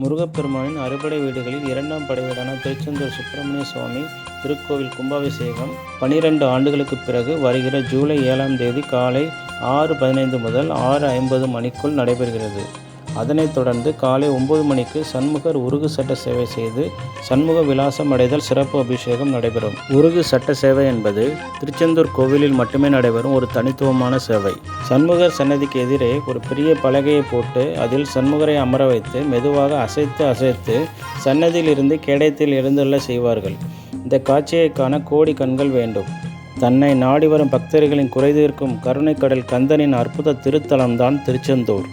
முருகப்பெருமானின் அறுபடை வீடுகளில் இரண்டாம் படை வீடான திருச்செந்தூர் சுப்பிரமணிய சுவாமி திருக்கோவில் கும்பாபிஷேகம் 12 ஆண்டுகளுக்கு பிறகு வருகிற ஜூலை 7ஆம் தேதி காலை 6:15 முதல் 6:50 மணிக்குள் நடைபெறுகிறது. அதனைத் தொடர்ந்து காலை 9 மணிக்கு சண்முகர் உருகு சட்ட சேவை செய்து சண்முக விலாசம் அடைதல் சிறப்பு அபிஷேகம் நடைபெறும். உருகு சட்ட சேவை என்பது திருச்செந்தூர் கோவிலில் மட்டுமே நடைபெறும் ஒரு தனித்துவமான சேவை. சண்முகர் சன்னதிக்கு எதிரே ஒரு பெரிய பலகையை போட்டு அதில் சண்முகரை அமர வைத்து மெதுவாக அசைத்து சன்னதியில் இருந்து கேடயத்தில் எழுந்தருள செய்வார்கள். இந்த காட்சியை காண கோடி கண்கள் வேண்டும். தன்னை நாடி வரும் பக்தர்களின் குறை தீர்க்கும் கருணைக்கடல் கந்தனின் அற்புத திருத்தலம்தான் திருச்செந்தூர்.